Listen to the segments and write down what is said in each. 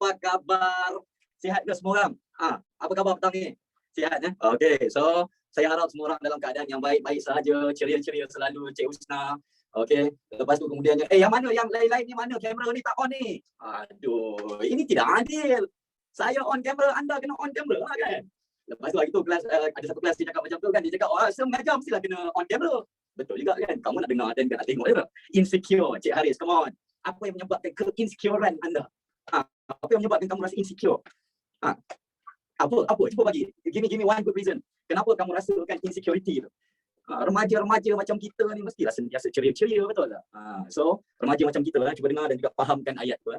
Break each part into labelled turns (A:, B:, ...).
A: apa khabar? Sihat ke semua orang? Apa khabar petang ni? Sihat ya? Okey, so saya harap semua orang dalam keadaan yang baik-baik sahaja, ceria-ceria selalu, Cik Husna. Okey, lepas tu kemudiannya, yang mana yang lain-lain ni mana? Kamera ni tak on ni. Aduh, ini tidak adil. Saya on kamera, anda kena on kamera lah kan? Lepas tu hari tu kelas, ada satu kelas dia cakap macam tu kan, dia cakap, mengajar mestilah kena on kamera. Betul juga kan? Kamu nak dengar dan nak tengok juga. Insecure, Cik Haris, come on. Apa yang menyebabkan keinsecurean anda? Apa yang menyebabkan kamu rasa insecure? Apa? Cuba bagi. Give me one good reason. Kenapa kamu rasakan insecurity tu? Remaja-remaja macam kita ni mestilah sentiasa ceria-ceria, betul tak? So, remaja macam kita cuba dengar dan juga fahamkan ayat tu.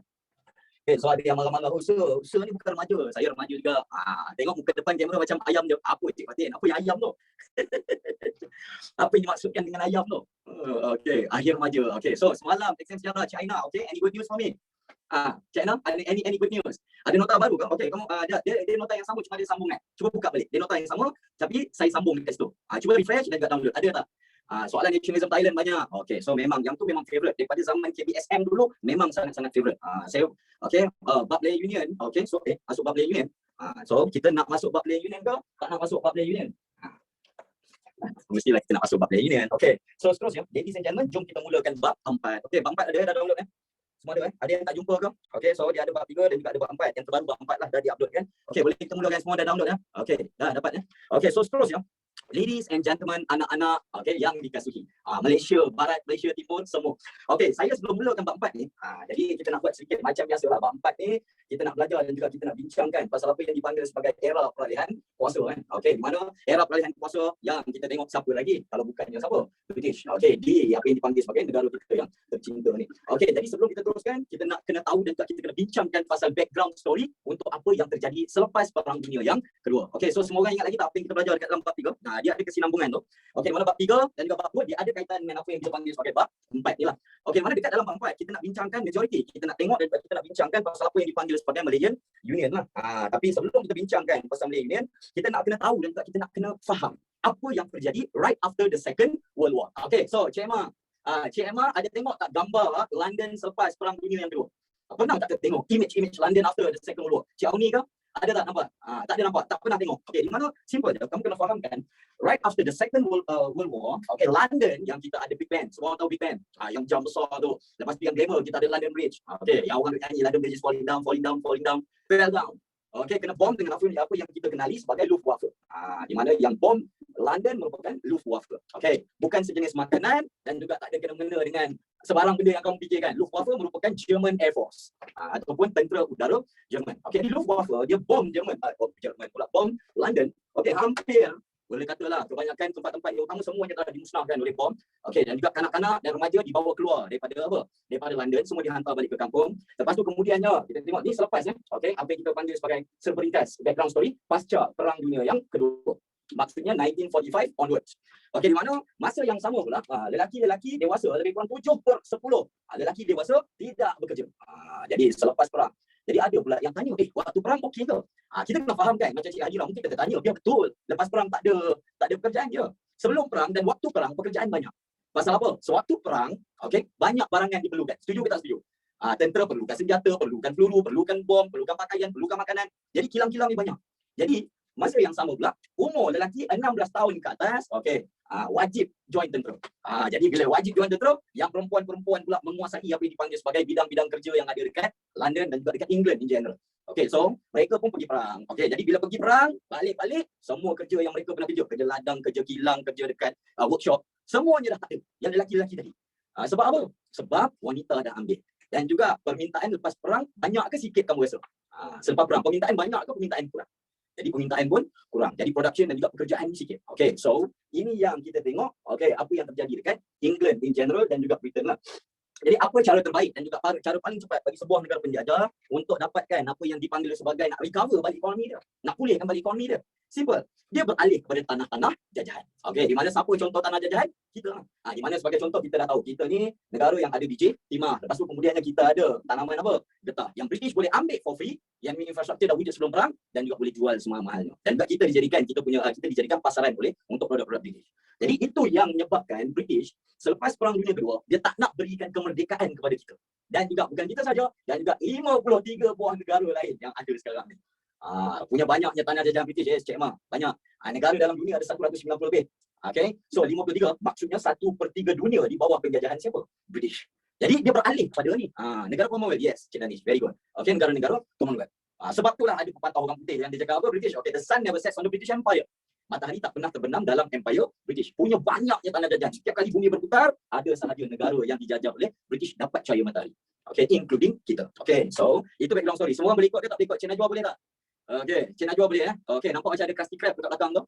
A: So ada yang marah-marah, Sir ni bukan remaja. Saya remaja juga. Tengok muka depan kamera macam ayam je. Apa Cik Fatin? Apa yang ayam tu? Apa yang dimaksudkan dengan ayam tu? Okay, akhir remaja. Okay, so semalam exam sejarah China. Okay, any good news for me? China, any good news? Ada nota baru ke? Okay, kamu dia nota yang sama, cuma dia sambung kan? Cuba buka balik. Dia nota yang sama, tapi saya sambung dekat situ. Cuba refresh dan juga download. Ada tak? Soalan nationalism Thailand banyak. Okay, so memang yang tu memang favourite. Daripada zaman KBSM dulu, memang sangat-sangat favourite. Saya, okay, bab layer union. Okay, so masuk bab layer union. So kita nak masuk bab layer union ke? Tak nak masuk bab layer union? Mestilah kita nak masuk bab layer union. Okay, so seterusnya, ladies and gentlemen, jom kita mulakan bab 4. Okay, bab 4 ada dah download semua ada Ada yang tak jumpa ke? Okay, so dia ada bab 3 dan juga ada bab 4. Yang terbaru bab 4 lah dah di-upload kan. Okay, boleh kita mulakan, semua dah download Okay, dah dapat Okay, so seterusnya, ladies and gentlemen, anak-anak yang dikasihi, Malaysia Barat, Malaysia Timur, semua. Okay, saya sebelum mulakan bab 4 ni, jadi kita nak buat sedikit macam biasalah. Bab 4 ni kita nak belajar dan juga kita nak bincangkan pasal apa yang dipanggil sebagai era peralihan kuasa kan. Okay, di mana era peralihan kuasa yang kita tengok siapa lagi kalau bukannya siapa? British. Okay, di apa yang dipanggil sebagai negara kita yang tercinta ni. Okay, jadi sebelum kita teruskan, kita nak kena tahu dan juga kita kena bincangkan pasal background story untuk apa yang terjadi selepas Perang Dunia yang Kedua. Okay, so semua orang ingat lagi tak apa yang kita belajar dekat dalam bab 3? Dia ada kesinambungan tu. Okey, mana bab 3 dan juga bab 2 dia ada kaitan dengan apa yang kita panggil sebagai bab 4 ni lah. Okey, mana dekat dalam bab 4 kita nak bincangkan majoriti. Kita nak tengok dan kita nak bincangkan pasal apa yang dipanggil sebagai Malayan Union lah. Tapi sebelum kita bincangkan pasal Malayan Union, kita nak kena tahu dan juga kita nak kena faham apa yang terjadi right after the Second World War. Okey, so Cik Emma ada tengok tak gambar London selepas Perang Dunia yang Kedua? Pernah tak tengok image London after the Second World War? Cik Auni ke? Ada tak nampak? Tak ada nampak, tak pernah tengok. Okey, di mana simple je. Kamu kena fahamkan right after the Second World War, okay, London yang kita ada Big Ben. Semua orang tahu Big Ben. Yang jam besar tu. Lepas tu yang glamour kita ada London Bridge. Okey, yang orang nyanyi London Bridge is falling down, fell down. Okey, kena bom dengan apa yang kita kenali sebagai Luftwaffe. Di mana yang bom London merupakan Luftwaffe. Okey, bukan sejenis makanan dan juga tak ada kena-mengena dengan sebarang benda yang kamu fikirkan. Luftwaffe merupakan German Air Force ataupun tentera udara Jerman. Okey, di Luftwaffe dia bom Jerman pula bom London. Okey, hampir boleh katalah kebanyakan tempat-tempat yang utama semuanya telah dimusnahkan oleh bom. Okey, dan juga kanak-kanak dan remaja dibawa keluar daripada daripada London, semua dihantar balik ke kampung. Lepas tu kemudiannya kita tengok ni selepas okey, apa yang kita panggil sebagai seperingkas background story pasca Perang Dunia yang Kedua. Maksudnya 1945 onwards. Okey, di mana masa yang sama pula lelaki-lelaki dewasa lebih kurang 7/10 lelaki dewasa tidak bekerja. Jadi selepas perang. Jadi ada pula yang tanya, waktu perang okey ke? Kita kena faham kan, macam Cik Hajirah mungkin kita tanya, biar betul. Lepas perang tak ada pekerjaan je. Sebelum perang dan waktu perang pekerjaan banyak. Pasal apa? Sewaktu perang, okey, banyak barangan diperlukan. Setuju ke tak setuju? Tentera perlukan senjata, perlukan peluru, perlukan bom, perlukan pakaian, perlukan makanan. Jadi kilang-kilang ni banyak. Jadi masa yang sama pula, umur lelaki 16 tahun ke atas, okey, wajib join tentera. Jadi bila wajib join tentera, yang perempuan-perempuan pula menguasai apa yang dipanggil sebagai bidang-bidang kerja yang ada dekat London dan juga dekat England in general. Okey, so mereka pun pergi perang. Okey, jadi bila pergi perang, balik-balik, semua kerja yang mereka pernah kerja ladang, kerja kilang, kerja dekat workshop, semuanya dah tak ada. Yang lelaki-lelaki tadi. Sebab apa? Sebab wanita dah ambil. Dan juga permintaan lepas perang banyak ke sikit kamu rasa? Selepas perang permintaan banyak ke permintaan kurang? Jadi permintaan pun kurang. Jadi production dan juga pekerjaan sikit. Okay, so ini yang kita tengok. Okay, apa yang terjadi dekat England in general dan juga Britain lah. Jadi apa cara terbaik dan juga cara paling cepat bagi sebuah negara penjajah untuk dapatkan apa yang dipanggil sebagai nak recover balik ekonomi dia, nak pulihkan balik ekonomi dia? Simple. Dia beralih kepada tanah-tanah jajahan. Okey, di mana siapa contoh tanah jajahan? Kita lah. Di mana sebagai contoh kita dah tahu kita ni negara yang ada di Timur. Lepas tu kemudiannya kita ada tanaman apa? Getah. Yang British boleh ambil for free, yang infrastruktur dah wujud sebelum perang dan juga boleh jual semahal-mahalnya. Dan juga kita dijadikan pasaran boleh untuk produk-produk British. Jadi itu yang menyebabkan British selepas Perang Dunia Kedua, dia tak nak berikan kemerdekaan kepada kita. Dan juga bukan kita saja, dan juga 53 buah negara lain yang ada sekarang ni. Punya banyaknya tanah jajahan British, Cik Ma. Banyak. Negara dalam dunia ada 190 lebih. Okay, so 53 maksudnya 1/3 dunia di bawah penjajahan siapa? British. Jadi dia beralih kepada ni. Negara Commonwealth, yes, Cik Danish, very good. Okay, negara-negara Commonwealth. Sebab itulah ada pepatah orang putih yang dia cakap apa, British. Okay, the sun never sets on the British Empire. Matahari tak pernah terbenam dalam Empire British. Punya banyaknya tanah jajahan. Setiap kali bumi berputar, ada sahaja negara yang dijajah oleh British dapat cahaya matahari. Okay, including kita. Okay, so itu background story. Semua boleh ikut ke tak boleh ikut? Cik Najwa boleh tak? Okay, Cik Najwa boleh Okay, nampak macam ada Krusty Krab dekat belakang tu.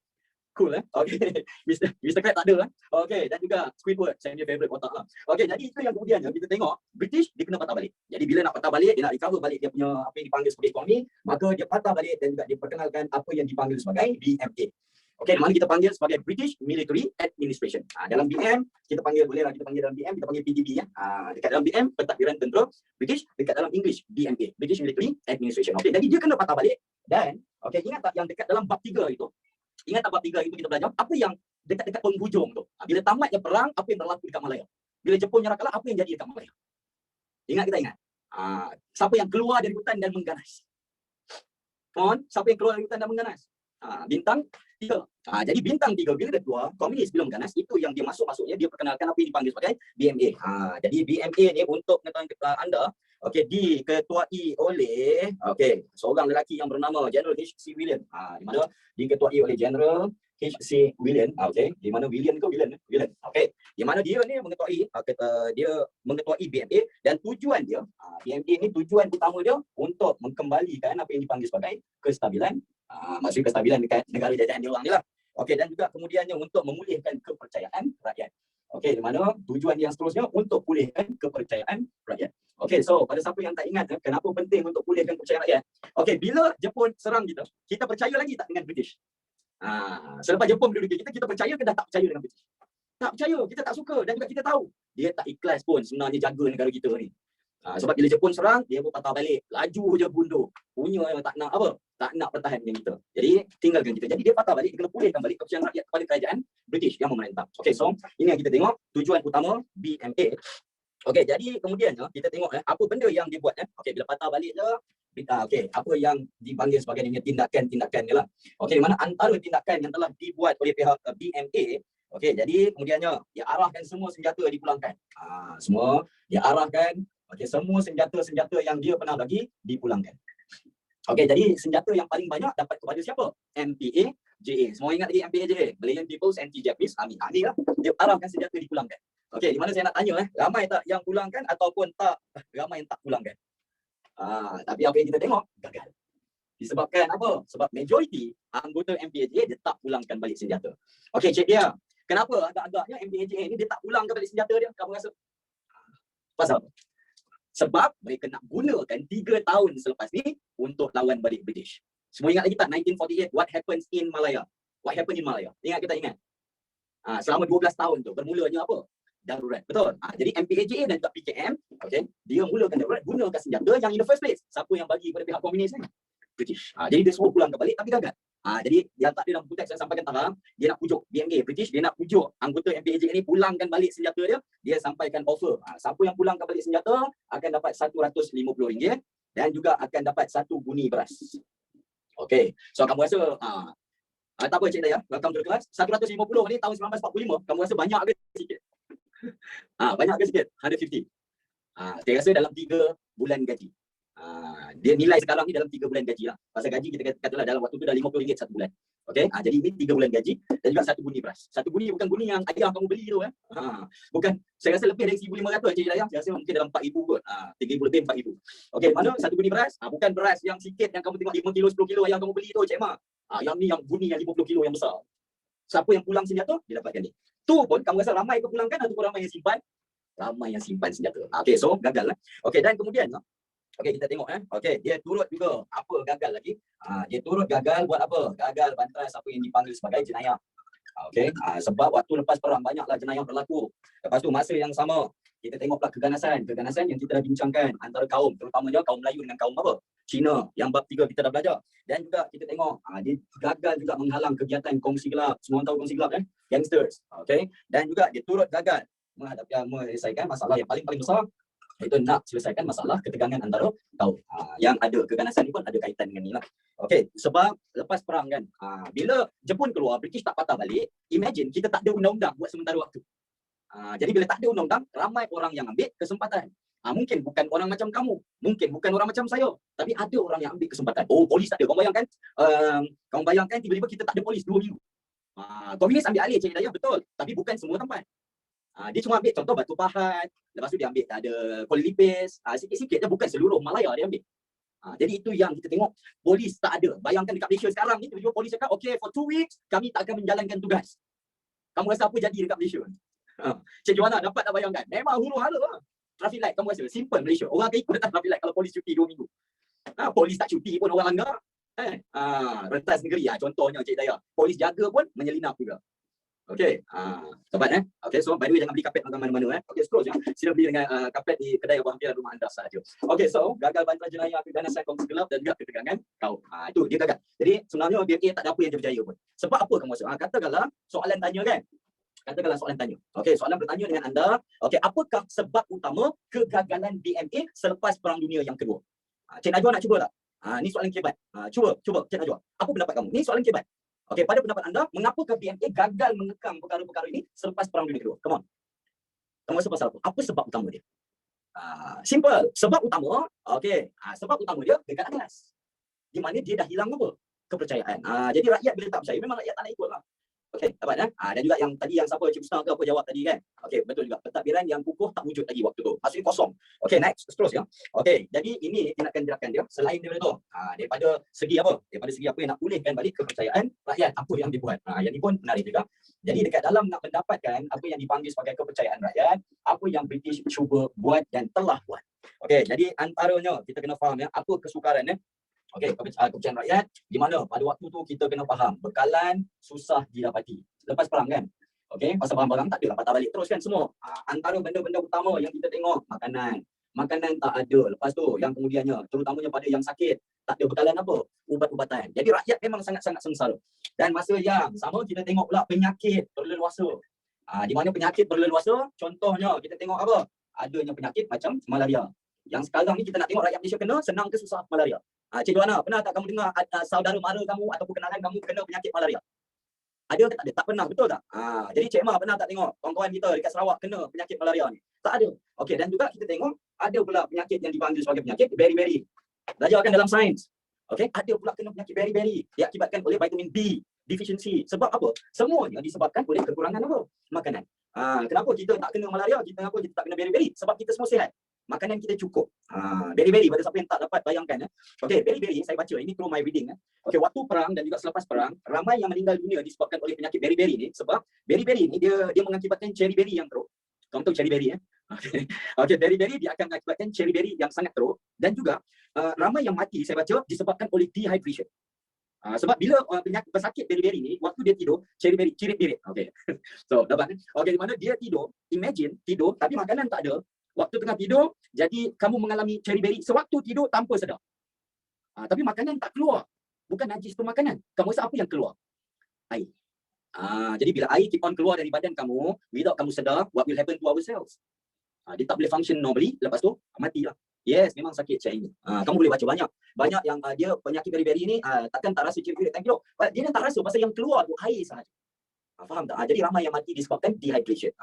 A: Cool Okay. Mr. Crab tak ada Okay, dan juga Squidward, saya punya favorite otak lah. Okay, jadi itu yang kemudian kita tengok British dia kena patah balik. Jadi bila nak patah balik, dia nak recover balik dia punya apa yang dipanggil sebagai ekonomi, maka dia patah balik dan juga dia perkenalkan apa yang dipanggil sebagai BMA. Okay, di mana kita panggil sebagai British Military Administration. Dalam BM kita panggil, bolehlah kita panggil dalam BM, kita panggil PDB ya. Dekat dalam BM pentadbiran tentera British, dekat dalam English BMA, British Military Administration. Okay, jadi dia kena patah balik dan okay, ingat tak yang dekat dalam bab 3 itu? Ingat tak bab 3 itu kita belajar apa yang dekat-dekat penghujung tu. Bila tamatnya perang, apa yang berlaku dekat Malaya? Bila Jepun nyerah kalah, apa yang jadi dekat Malaya? Ingat kita ingat? Siapa yang keluar dari hutan dan mengganas? Siapa yang keluar dari hutan dan mengganas? Bintang 3. Jadi bintang 3 bila dia keluar, komunis bila mengganas, itu yang dia masuknya dia perkenalkan apa yang dipanggil sebagai BMA. Jadi BMA ni untuk pengetahuan anda, okey, diketuai oleh seorang lelaki yang bernama General H.C. William. Di mana diketuai oleh General H.C. William. Okey, di mana William ke William? William. Okey, di mana dia ni mengetuai dia mengetuai BMA dan tujuan dia BMA ni tujuan utama dia untuk mengembalikan apa yang dipanggil sebagai kestabilan, maksudnya kestabilan dekat negara jajahan dia orang ni lah. Okey, dan juga kemudiannya untuk memulihkan kepercayaan rakyat. Okey, di mana tujuan yang seterusnya untuk pulihkan kepercayaan rakyat. Okey, so pada siapa yang tak ingat kenapa penting untuk pulihkan kepercayaan rakyat? Okey, bila Jepun serang kita percaya lagi tak dengan British? Selepas Jepun menduduki kita percaya ke dah tak percaya dengan British? Tak percaya, kita tak suka dan juga kita tahu dia tak ikhlas pun sebenarnya jaga negara kita ni. Sebab bila Jepun serang, dia pun patah balik, laju je bundur. Punya yang tak nak apa? Tak nak pertahan dengan kita. Jadi tinggalkan kita. Jadi dia patah balik, dia kena pulihkan balik kepercayaan rakyat kepada kerajaan British yang memerintah. Okey, so ini yang kita tengok tujuan utama BMA. Okey, jadi kemudian kita tengok apa benda yang dia buat Okey, bila patah balik je, okey, apa yang dipanggil sebagai tindakan-tindakan ni lah. Okey, di mana antara tindakan yang telah dibuat oleh pihak BMA, okey, jadi kemudiannya dia arahkan semua senjata dipulangkan. Semua dia arahkan semua senjata-senjata yang dia pernah bagi dipulangkan. Okey, jadi senjata yang paling banyak dapat kepada siapa? MPAJA. Semua ingat lagi MPAJA? Malaysian People's Anti-Japanese Army. Ni lah, dia arahkan senjata dipulangkan. Okey, di mana saya nak tanya ramai tak yang pulangkan ataupun tak ramai yang tak pulangkan? Tapi apa yang kita tengok gagal. Disebabkan apa? Sebab majoriti anggota MPAJA dia tak pulangkan balik senjata. Okey, cik dia. Kenapa agak-agaknya MPAJA ni dia tak pulangkan balik senjata dia? Kamu rasa? Pasal apa? Sebab mereka nak gunakan 3 tahun selepas ni untuk lawan balik British. Semua ingat lagi tak 1948 what happens in Malaya? What happened in Malaya? Kita ingat. Selama 12 tahun tu bermulanya apa? Darurat. Betul. Jadi MPAJA dan juga PKM, okey, dia mulakan darurat gunakan senjata yang in the first place. Siapa yang bagi kepada pihak komunis ni? British. Jadi dia suruh pulangkan balik tapi gagal. Jadi yang tak ada dalam buku teks saya sampaikan tadi, dia nak pujuk BMA British, dia nak pujuk anggota MPAJA ni pulangkan balik senjata dia. Dia sampaikan offer. Siapa yang pulangkan balik senjata akan dapat RM150 dan juga akan dapat 1 guni beras. Okey. So kamu rasa tak apa Cik Daya, welcome to the class. 150 ni tahun 1945, kamu rasa banyak ke sikit? Banyak ke sikit? 150. Saya rasa dalam 3 bulan gaji. Dia nilai sekarang ni dalam 3 bulan gaji lah. Pasal gaji kita katalah dalam waktu tu dah RM50 1 bulan. Okey, jadi ini 3 bulan gaji dan juga 1 guni beras. 1 guni bukan guni yang ayah kamu beli tu Bukan, saya rasa lebih dari 1,500 Cik Dayang. Saya rasa mungkin dalam 4,000 kot. 3,000 lebih 4,000. Okey, mana 1 guni beras? Bukan beras yang sikit yang kamu tengok 5 kilo 10 kilo yang kamu beli tu Cik Ma. Yang ni yang guni yang 50 kilo yang besar. Siapa yang pulang senjata dia dapatkan ni. Tu pun kamu rasa ramai ke pulangkan ataupun ramai yang simpan? Ramai yang simpan senjata. Okey, so gagal lah. Okey, dan kemudian okey, kita tengok okey, dia turut juga apa gagal lagi? Dia turut gagal buat apa? Gagal bantras apa yang dipanggil sebagai jenayah. Okey, sebab waktu lepas perang banyaklah jenayah berlaku. Lepas tu masa yang sama kita tengok pula keganasan yang kita dah bincangkan antara kaum, terutamanya kaum Melayu dengan kaum apa? Cina, yang bab 3 kita dah belajar. Dan juga kita tengok dia gagal juga menghalang kegiatan kongsi gelap. Semua tahu kongsi gelap kan? Gangsters. Okay? Dan juga dia turut gagal menyelesaikan masalah yang paling besar, iaitu nak selesaikan masalah ketegangan antara kaum. Yang ada keganasan ni pun ada kaitan dengan ni lah. Okay, sebab lepas perang kan, bila Jepun keluar, British tak patah balik, imagine kita tak ada undang-undang buat sementara waktu. Jadi bila tak ada undang-undang, ramai orang yang ambil kesempatan. Mungkin bukan orang macam kamu, mungkin bukan orang macam saya, tapi ada orang yang ambil kesempatan. Oh, polis tak ada. Kamu bayangkan tiba-tiba kita tak ada polis 2 minggu. Komunis ambil alih Cik Hidayah, betul. Tapi bukan semua tempat. Dia cuma ambil contoh Batu Pahat, lepas tu dia ambil ada Kuala Lipis, sikit-sikit dia, bukan seluruh Malaya dia ambil. Jadi itu yang kita tengok, polis tak ada. Bayangkan dekat Malaysia sekarang ni, tiba-tiba polis cakap, okay, for 2 weeks, kami tak akan menjalankan tugas. Kamu rasa apa jadi dekat Malaysia? Cik Joanna dapat tak bayangkan? Memang huru hara lah. Traffic light, kamu rasa simple Malaysia. Orang akan ikut datang traffic light kalau polis cuti 2 minggu. Polis tak cuti pun orang langgar. Rentas negeri, contohnya Cik Hidayah. Polis jaga pun menyelinap juga. Okay, sobat okay, so by the way jangan beli kapet mana-mana Okay, scroll je. Sila beli dengan kapet di kedai Abang Hampiran rumah anda sahaja. Okay, so gagal bantuan jenayah keganasan kongsi gelap dan juga ketegangan kaum. Itu dia gagal. Jadi sebenarnya BMA tak ada apa yang dia berjaya pun. Sebab apa kamu rasa? Katakanlah soalan tanya kan. Katakanlah soalan tanya. Okay, soalan bertanya dengan anda. Okay, apakah sebab utama kegagalan BMA selepas Perang Dunia yang kedua? Cik Najwa nak cuba tak? Ni soalan kebat. Cuba Cik Najwa. Apa pendapat kamu? Ni soalan kebat. Okey, pada pendapat anda, mengapakah BMA gagal mengekang perkara-perkara ini selepas Perang Dunia Kedua? Come on. Kamu rasa pasal apa? Apa sebab utama dia? Simple. Sebab utama, okey. Sebab utama dia dekat atas. Di mana dia dah hilang apa? Kepercayaan. Jadi rakyat bila tak percaya, memang rakyat tak nak ikut lah. Okey, dapat dan juga yang tadi yang siapa Cik Ustaz ke apa jawab tadi kan. Okey, betul juga. Pentadbiran yang kukuh tak wujud lagi waktu tu. Maksudnya kosong. Okey, next, seterusnya. Okey, jadi ini tindakan-tindakan dia selain daripada tu. Daripada segi apa? Daripada segi apa yang nak pulihkan balik kepercayaan rakyat, apa yang dibuat. Yang ini pun menarik juga. Jadi dekat dalam nak mendapatkan apa yang dipanggil sebagai kepercayaan rakyat, apa yang British cuba buat dan telah buat. Okey, jadi antaranya kita kena faham apa kesukaran Okey, kepercayaan rakyat di mana pada waktu tu kita kena faham bekalan susah didapati. Lepas perang kan. Okey, pasal barang-barang tak adalah patah balik terus kan semua. Antara benda-benda utama yang kita tengok makanan. Makanan tak ada. Lepas tu yang kemudiannya terutamanya pada yang sakit, tak ada bekalan apa? Ubat-ubatan. Jadi rakyat memang sangat-sangat sengsara. Dan masa yang sama kita tengok pula penyakit berleluasa. Di mana penyakit berleluasa, contohnya kita tengok apa? Adanya penyakit macam malaria. Yang sekarang ni kita nak tengok rakyat Malaysia kena, senang ke susah malaria? Cik Joanna, pernah tak kamu dengar saudara mara kamu ataupun kenalan kamu kena penyakit malaria? Ada ke tak ada? Tak pernah, betul tak? Jadi Cik Ma pernah tak tengok kawan-kawan kita dekat Sarawak kena penyakit malaria ni? Tak ada. Okey, dan juga kita tengok ada pula penyakit yang dipanggil sebagai penyakit beriberi. Belajarkan dalam sains. Okey, ada pula kena penyakit beriberi diakibatkan oleh vitamin B deficiency. Sebab apa? Semuanya disebabkan oleh kekurangan apa? Makanan. Kenapa kita tak kena malaria? Kenapa kita tak kena beriberi? Sebab kita semua sihat. Makanan kita cukup. Beriberi pada siapa yang tak dapat bayangkan. Okey, beriberi saya baca ini through my reading. Okey, waktu perang dan juga selepas perang, ramai yang meninggal dunia disebabkan oleh penyakit beriberi ni sebab beriberi ni dia mengakibatkan cherry berry yang teruk. Kamu tahu cherry berry Okey, beriberi dia akan mengakibatkan cherry berry yang sangat teruk dan juga ramai yang mati saya baca disebabkan oleh dehydration. Sebab bila penyakit pesakit beriberi ni waktu dia tidur cherry berry cirit-birit. Okey. So, dapat okey di mana dia tidur, imagine tidur tapi makanan tak ada. Waktu tengah tidur, jadi kamu mengalami cherry berry sewaktu tidur tanpa sedar. Tapi makanan tak keluar. Bukan najis tu makanan. Kamu rasa apa yang keluar? Air. Jadi bila air keep on keluar dari badan kamu, without kamu sedar, what will happen to our cells? Dia tak boleh function normally, lepas tu matilah. Yes, memang sakit macam ini. Kamu boleh baca banyak. Banyak yang dia penyakit beriberi ni takkan tak rasa cherry berry. Thank you. Dia tak rasa pasal yang keluar tu air sahaja. Faham tak? Jadi ramai yang mati disebabkan dehydration.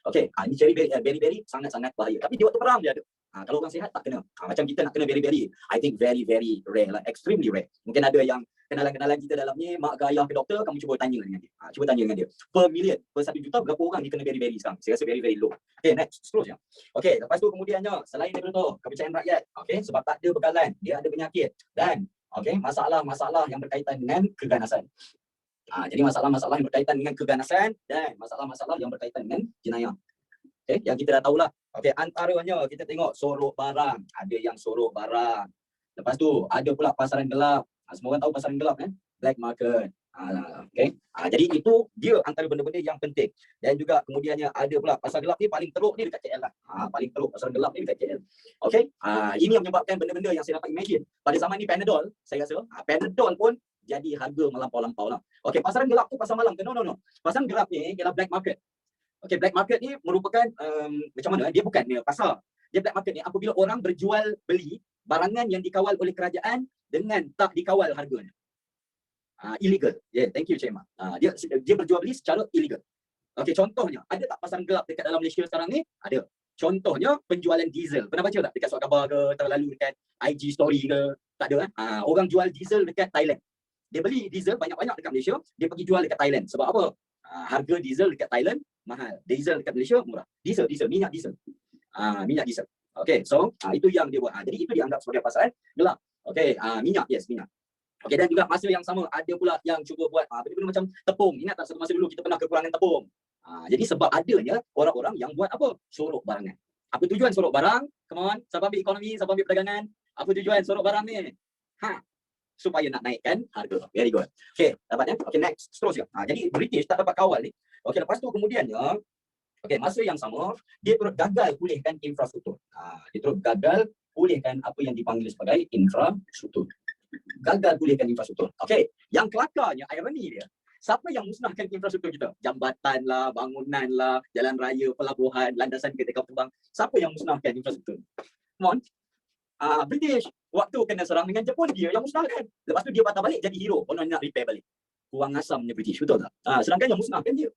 A: Okey, ini cherry berry sangat-sangat bahaya. Tapi di waktu perang dia ada. Kalau orang sihat tak kena. Macam kita nak kena berry, I think very rare lah, extremely rare. Mungkin ada yang kenalan-kenalan kita dalam ni, mak ke ayah ke doktor, kamu cuba tanya dengan dia. Cuba tanya dengan dia. Per million, per 1 juta berapa orang ni kena berry sekarang? Saya rasa very low. Okay, next, seterusnya. Okay, lepas tu kemudiannya, selain daripada tu, kepercayaan rakyat. Okay, sebab tak ada bekalan, dia ada penyakit. Dan, okay, masalah-masalah yang berkaitan dengan keganasan. Jadi masalah-masalah yang berkaitan dengan keganasan dan masalah-masalah yang berkaitan dengan jenayah. Okay, yang kita dah tahulah. Okay, antaranya kita tengok sorok barang. Ada yang sorok barang. Lepas tu ada pula pasaran gelap. Semua orang tahu pasaran gelap Black market. Okay. Jadi itu dia antara benda-benda yang penting. Dan juga kemudiannya ada pula pasar gelap ni paling teruk ni dekat KL lah. Paling teruk pasar gelap ni dekat KL. Okay. Ini yang menyebabkan benda-benda yang saya dapat imagine. Pada zaman ni Panadol, saya rasa Panadol pun jadi harga melampau-lampau lah. Okay, pasaran gelap tu pasar malam ke? No. Pasaran gelap ni ialah black market. Okay, black market ni merupakan macam mana? Dia bukan dia pasar. Dia black market ni apabila orang berjual beli barangan yang dikawal oleh kerajaan dengan tak dikawal harganya. Illegal. Yeah, thank you Cik Mak. Dia berjual beli secara illegal. Okey, contohnya, ada tak pasaran gelap dekat dalam Malaysia sekarang ni? Ada. Contohnya penjualan diesel. Pernah baca tak dekat surat khabar ke, terlalu dekat IG story ke? Tak ada kan? Orang jual diesel dekat Thailand. Dia beli diesel banyak-banyak dekat Malaysia, dia pergi jual dekat Thailand. Sebab apa? Harga diesel dekat Thailand mahal. Diesel dekat Malaysia murah. Minyak diesel. Minyak diesel. Okey, so itu yang dia buat. Jadi itu dianggap sebagai pasaran gelap. Okey, minyak, yes, minyak. Okey, dan juga masa yang sama ada pula yang cuba buat benda-benda macam tepung. Ingat tak satu masa dulu kita pernah kekurangan tepung. Jadi sebab adanya orang-orang yang buat apa? Sorok barangan. Apa tujuan sorok barang? Come on, siapa ambil ekonomi, siapa ambil perdagangan? Apa tujuan sorok barang ni? Supaya nak naikkan harga. Very good. Okey, dapat ya? Okey, next. Seterusnya. Jadi British tak dapat kawal ni. Okey, lepas tu kemudiannya masa yang sama dia terus gagal pulihkan infrastruktur. Dia terus gagal pulihkan apa yang dipanggil sebagai infrastruktur. Gagal pulihkan infrastruktur. Okey, yang kelakarnya, ironi dia, siapa yang musnahkan infrastruktur kita? Jambatan lah, bangunan lah, jalan raya, pelabuhan, landasan kereta kapal terbang. Siapa yang musnahkan infrastruktur? Come on. British waktu kena serang dengan Jepun, dia yang musnahkan. Lepas tu dia patah balik jadi hero. Orang nak repair balik. Kurang asamnya British, betul tak? Sedangkan yang musnahkan dia.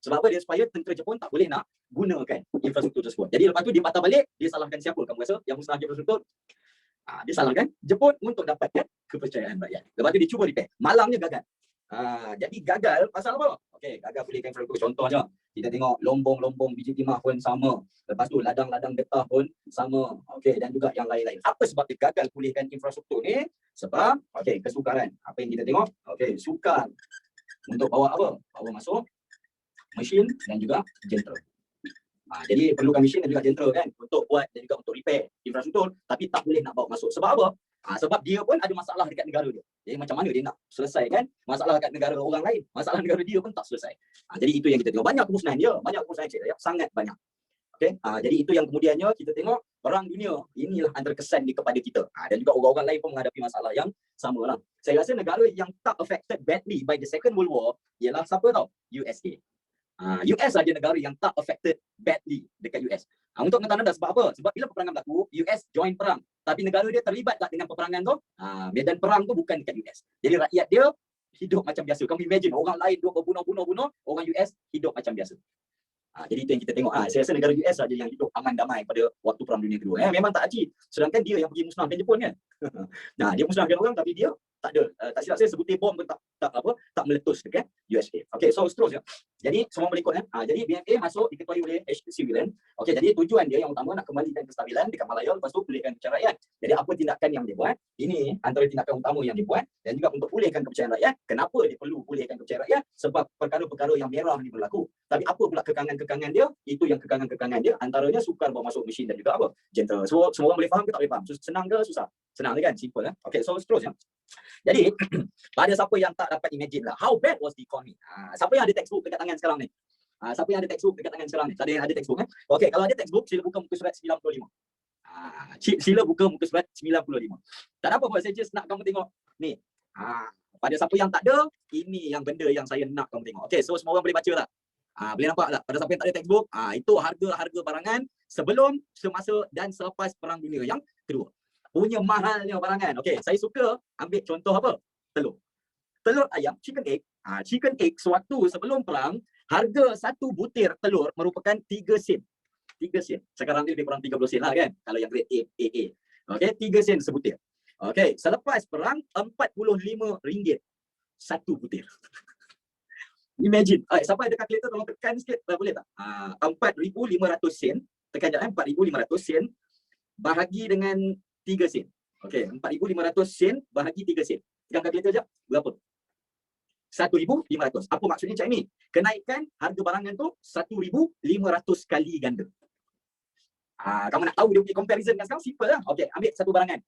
A: Sebab apa? Dia supaya tentera Jepun tak boleh nak gunakan infrastruktur tersebut. Jadi lepas tu dia patah balik, dia salahkan siapa? Kamu rasa yang musnahkan infrastruktur? Dia salahkan Jepun untuk dapatkan kepercayaan rakyat. Lepas tu dia cuba repair. Malangnya gagal. Jadi gagal pasal apa? Okey, gagal pulihkan infrastruktur. Contohnya, kita tengok lombong-lombong biji timah pun sama. Lepas tu ladang-ladang getah pun sama. Okey, dan juga yang lain-lain. Apa sebab dia gagal pulihkan infrastruktur ni? Sebab kesukaran. Apa yang kita tengok? Okey, sukar untuk bawa apa? Bawa masuk mesin dan juga jentera. Jadi perlukan mesin dan juga jentera kan untuk buat dan juga untuk repair infrastruktur, tapi tak boleh nak bawa masuk. Sebab apa? Sebab dia pun ada masalah dekat negara dia. Jadi macam mana dia nak selesaikan masalah dekat negara orang lain? Masalah negara dia pun tak selesai. Jadi itu yang kita tengok. Banyak kemusnahan dia, banyak kemusnahan Cik Rayap, sangat banyak. Okey, jadi itu yang kemudiannya kita tengok perang dunia. Inilah antara kesan dia kepada kita. Dan juga orang-orang lain pun menghadapi masalah yang sama lah. Saya rasa negara yang tak affected badly by the Second World War ialah siapa tau? USA. US saja negara yang tak affected badly dekat US. Untuk mengetahui sebab apa? Sebab bila peperangan berlaku, US join perang. Tapi negara dia terlibat tak dengan peperangan tu? Medan perang tu bukan dekat US. Jadi rakyat dia hidup macam biasa. Kamu imagine orang lain dua berbunuh-bunuh, orang US hidup macam biasa. Jadi itu yang kita tengok. Saya rasa negara US saja yang hidup aman damai pada waktu Perang Dunia Kedua. Memang tak aci. Sedangkan dia yang pergi musnahkan Jepun kan. Dia musnahkan orang tapi dia tak ada. Tak silap saya sebutir bom pun tak meletus dekat USA. Okey, so seterusnya. Jadi semua boleh ikut kan. Jadi BMA masuk diketuai oleh HQ Civilian. Okey, jadi tujuan dia yang utama nak kembalikan kestabilan dekat Malaya, lepas tu pulihkan kepercayaan rakyat. Jadi apa tindakan yang dia buat? Ini antara tindakan utama yang dia buat dan juga untuk pulihkan kepercayaan rakyat. Kenapa dia perlu pulihkan kepercayaan rakyat? Sebab perkara-perkara yang merah ni berlaku. Tapi apa pula kekangan-kekangan dia? Itu yang kekangan-kekangan dia antaranya sukar bawa masuk mesin dan juga apa? Jentera. So semua orang boleh faham ke tak boleh faham? Senang ke susah? Senang kan? Simple kan? Okey, so seterusnya. Jadi pada siapa yang tak dapat imagine lah, how bad was the economy? Siapa yang ada textbook dekat tangan sekarang ni? Siapa yang ada textbook dekat tangan sekarang ni? Ada yang ada textbook kan? Okey, kalau ada textbook sila buka muka surat 95. Sila buka muka surat 95. Tak ada apa buat, saya just nak kamu tengok ni. Pada siapa yang tak ada, ini yang benda yang saya nak kamu tengok. Okey, so semua orang boleh baca tak? Boleh nampak tak? Pada siapa yang tak ada textbook, itu harga-harga barangan sebelum, semasa dan selepas Perang Dunia yang Kedua. Punya mahalnya barangan. Okey, saya suka ambil contoh apa? Telur. Telur ayam, chicken egg. Chicken egg sewaktu sebelum perang, harga satu butir telur merupakan 3 sen. 3 sen. Sekarang ni lebih kurang 30 sen lah kan? Kalau yang grade AA. Okey, 3 sen sebutir. Okey, selepas perang RM45 satu butir. Imagine. Siapa ada kalkulator tolong tekan sikit, boleh tak? 4,500 sen. Tekan je 4,500 sen bahagi dengan 3 sen. Okey, 4,500 sen bahagi 3 sen. Tekan kalkulator jap. Berapa? 1,500. Apa maksudnya Cik Mi? Kenaikan harga barangan tu 1,500 kali ganda. Kamu nak tahu dia punya comparison dengan sekarang? Simple lah. Okey, ambil satu barangan.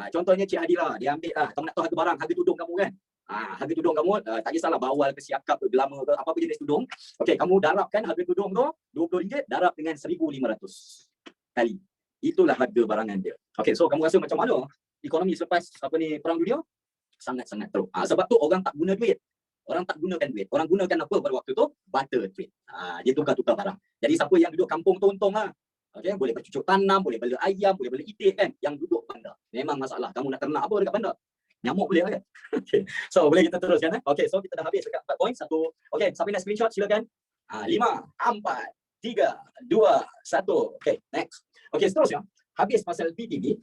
A: Contohnya Cik Adila, dia ambil lah. Kamu nak tahu harga barang, harga tudung kamu kan? Harga tudung kamu tak kisahlah bawal ke siakap ke gelama ke apa pun jenis tudung. Okey, kamu darabkan harga tudung tu RM20, darab dengan 1,500 kali. Itulah harga barangan dia. Okey, so kamu rasa macam mana ekonomi selepas perang dunia? Sangat-sangat teruk. Sebab tu orang tak guna duit. Orang tak gunakan duit. Orang gunakan apa pada waktu tu? Barter trade. Dia tukar-tukar barang. Jadi siapa yang duduk kampung tu untung lah. Okay, boleh bercucuk tanam, boleh bela ayam, boleh bela itik kan. Yang duduk bandar. Memang masalah. Kamu nak ternak apa dekat bandar? Nyamuk boleh kan? Okay. So boleh kita teruskan. Okay, so kita dah habis dekat 4 poin. Okay, siapa nak screenshot silakan. 5, 4, 3, 2, 1. Okay, next. Okay, seterusnya. Habis pasal PTV.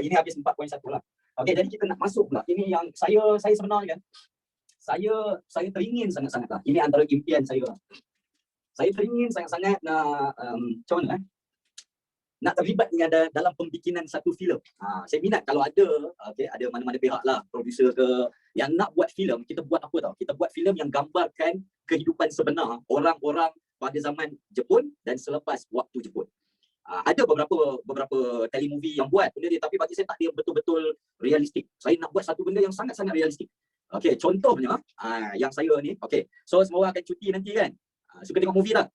A: Ini habis 4.1 lah. Okay, jadi kita nak masuk pula. Ini yang saya sebenarnya kan. Saya teringin sangat-sangat lah. Ini antara impian saya. Saya teringin sangat-sangat nak macam mana nak terlibat dengan dalam pembikinan satu filem. Saya minat kalau ada ada mana-mana pihak lah, producer ke yang nak buat filem, kita buat apa tau? Kita buat filem yang gambarkan kehidupan sebenar orang-orang pada zaman Jepun dan selepas waktu Jepun. Ada beberapa telemovie yang buat benda dia, tapi bagi saya tak dia betul-betul realistik. Saya nak buat satu benda yang sangat-sangat realistik. Okey, contohnya yang saya ni, okey. So semua orang akan cuti nanti kan? Suka tengok movie tak?